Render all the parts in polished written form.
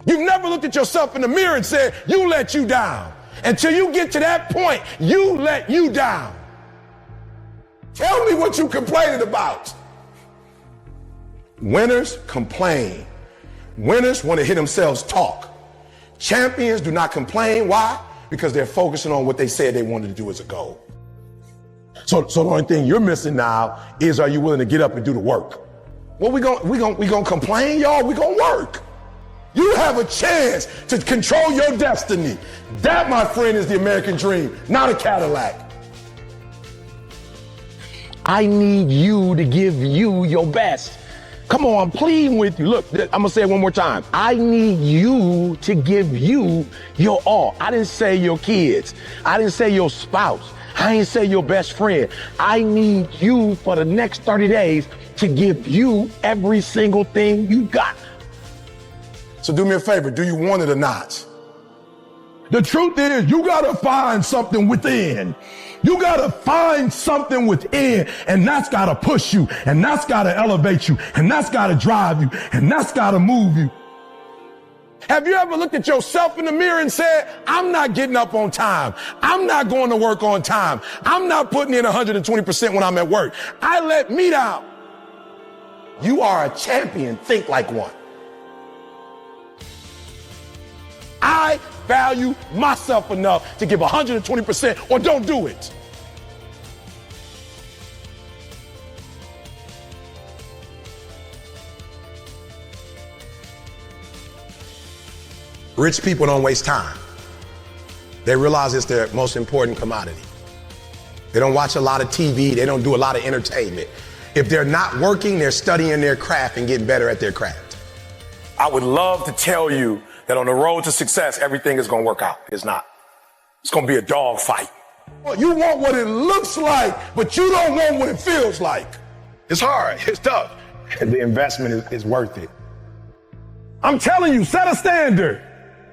You've never looked at yourself in the mirror and said, you let you down. Until you get to that point, you let you down. Tell me what you complaining about. Winners complain. Winners want to hear themselves talk. Champions do not complain. Why? Because they're focusing on what they said they wanted to do as a goal. So the only thing you're missing now is, are you willing to get up and do the work? Well, we gonna complain, y'all. We gonna work. You have a chance to control your destiny. That, my friend, is the American dream, not a Cadillac. I need you to give you your best. Come on, I'm pleading with you. Look, I'm gonna say it one more time. I need you to give you your all. I didn't say your kids. I didn't say your spouse. I didn't say your best friend. I need you for the next 30 days to give you every single thing you got. So do me a favor, do you want it or not? The truth is, you gotta find something within. You gotta find something within, and that's gotta push you, and that's gotta elevate you, and that's gotta drive you, and that's gotta move you. Have you ever looked at yourself in the mirror and said, I'm not getting up on time. I'm not going to work on time. I'm not putting in 120% when I'm at work. I let me down. You are a champion. Think like one. I value myself enough to give 120% or don't do it. Rich people don't waste time. They realize it's their most important commodity. They don't watch a lot of TV. They don't do a lot of entertainment. If they're not working, they're studying their craft and getting better at their craft. I would love to tell you that on the road to success, everything is going to work out. It's not. It's going to be a dog fight. You want what it looks like, but you don't want what it feels like. It's hard. It's tough. The investment is worth it. I'm telling you, set a standard.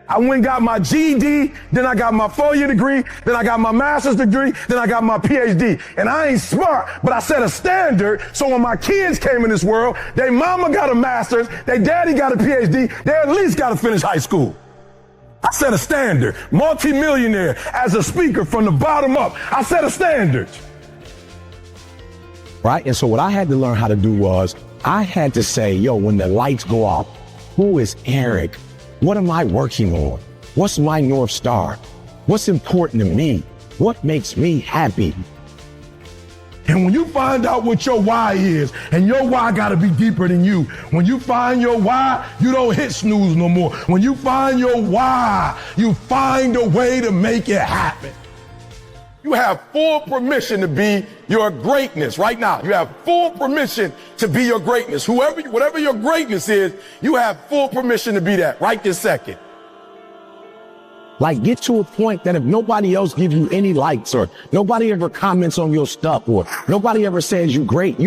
I went and got my GED, then I got my 4-year degree, then I got my master's degree, then I got my PhD. And I ain't smart, but I set a standard so when my kids came in this world, their mama got a master's, their daddy got a PhD, they at least got to finish high school. I set a standard. Multi-millionaire as a speaker from the bottom up. I set a standard. Right? And so what I had to learn how to do was I had to say, yo, when the lights go off, who is Eric? What am I working on? What's my North Star? What's important to me? What makes me happy? And when you find out what your why is, and your why gotta be deeper than you, when you find your why, you don't hit snooze no more. When you find your why, you find a way to make it happen. You have full permission to be your greatness right now. You have full permission to be your greatness. Whatever your greatness is, you have full permission to be that right this second. Like, get to a point that if nobody else gives you any likes, or nobody ever comments on your stuff, or nobody ever says you great,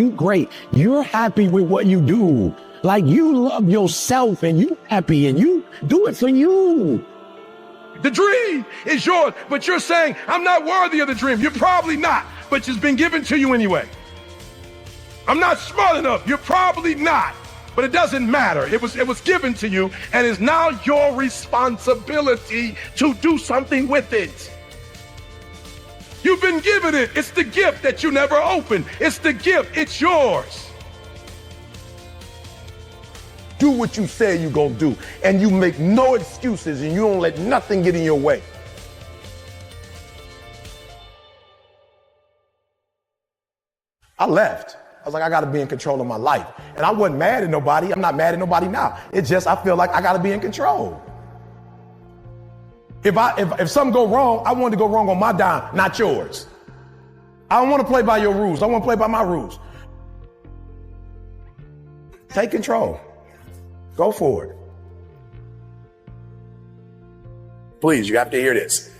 you're happy with what you do. Like, you love yourself and you happy and you do it for you. The dream is yours, but you're saying, I'm not worthy of the dream. You're probably not, but it's been given to you anyway. I'm not smart enough. You're probably not, but it doesn't matter. It was given to you, and it's now your responsibility to do something with it. You've been given it. It's the gift that you never opened. It's the gift. It's yours. Do what you say you're going to do, and you make no excuses, and you don't let nothing get in your way. I left. I was like, I got to be in control of my life. And I wasn't mad at nobody. I'm not mad at nobody now. It's just I feel like I got to be in control. If something go wrong, I want to go wrong on my dime, not yours. I don't want to play by your rules. I want to play by my rules. Take control. Go for it. Please, you have to hear this.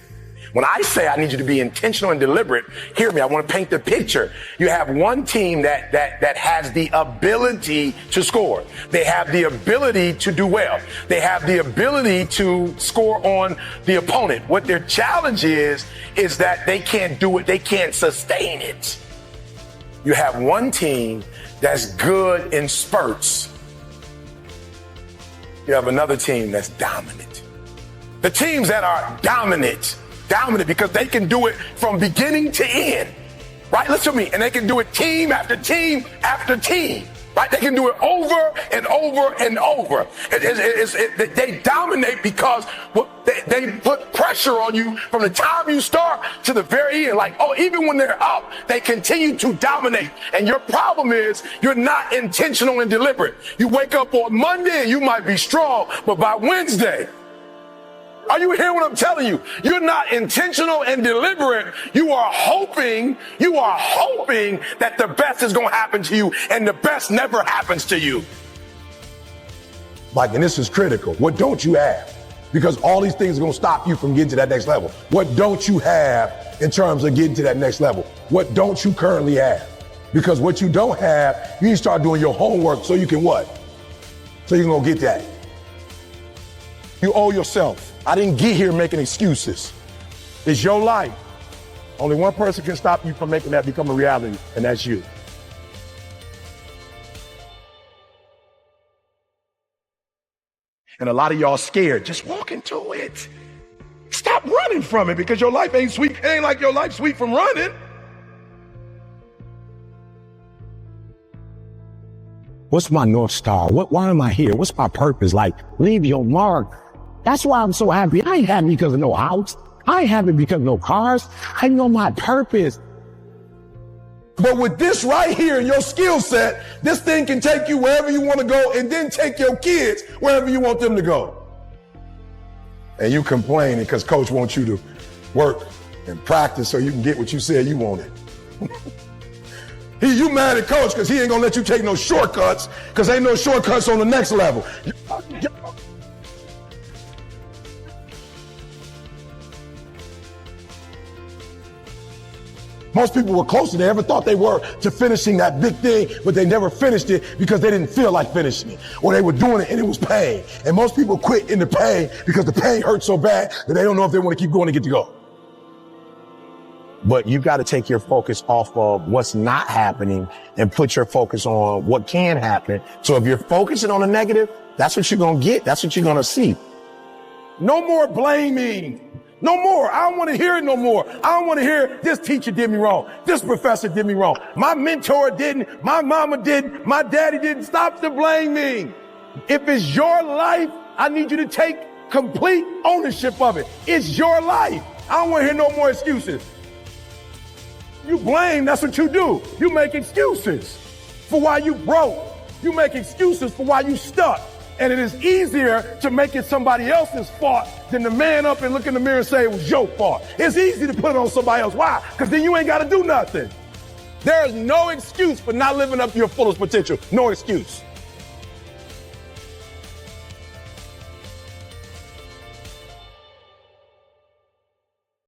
When I say I need you to be intentional and deliberate, hear me. I want to paint the picture. You have one team that has the ability to score. They have the ability to do well. They have the ability to score on the opponent. What their challenge is that they can't do it. They can't sustain it. You have one team that's good in spurts. You have another team that's dominant. The teams that are dominant because they can do it from beginning to end, right? Listen to me. And they can do it team after team after team, right? They can do it over and over and over. They dominate because they put pressure on you from the time you start to the very end. Like, oh, even when they're up, they continue to dominate. And your problem is you're not intentional and deliberate. You wake up on Monday and you might be strong, but by Wednesday, are you hearing what I'm telling you? You're not intentional and deliberate. You are hoping that the best is going to happen to you, and the best never happens to you. Like, and this is critical. What don't you have? Because all these things are going to stop you from getting to that next level. What don't you have in terms of getting to that next level? What don't you currently have? Because what you don't have, you need to start doing your homework so you can what? So you can go get that. You owe yourself. I didn't get here making excuses. It's your life. Only one person can stop you from making that become a reality, and that's you. And a lot of y'all scared. Just walk into it. Stop running from it because your life ain't sweet. It ain't like your life's sweet from running. What's my North Star? Why am I here? What's my purpose? Like, leave your mark. That's why I'm so happy. I ain't happy because of no house. I ain't happy because of no cars. I know my purpose. But with this right here in your skill set, this thing can take you wherever you want to go and then take your kids wherever you want them to go. And you complaining because coach wants you to work and practice so you can get what you said you wanted. You mad at coach because he ain't going to let you take no shortcuts because ain't no shortcuts on the next level. Most people were closer than they ever thought they were to finishing that big thing, but they never finished it because they didn't feel like finishing it, or they were doing it and it was pain. And most people quit in the pain because the pain hurts so bad that they don't know if they want to keep going to get to go. But you got to take your focus off of what's not happening and put your focus on what can happen. So if you're focusing on the negative, that's what you're going to get. That's what you're going to see. No more blaming. No more. I don't want to hear it no more. I don't want to hear this teacher did me wrong. This professor did me wrong. My mentor didn't. My mama didn't. My daddy didn't. Stop the blaming. If it's your life, I need you to take complete ownership of it. It's your life. I don't want to hear no more excuses. You blame, that's what you do. You make excuses for why you broke. You make excuses for why you stuck. And it is easier to make it somebody else's fault than to man up and look in the mirror and say it was your fault. It's easy to put it on somebody else. Why? Because then you ain't got to do nothing. There is no excuse for not living up to your fullest potential. No excuse.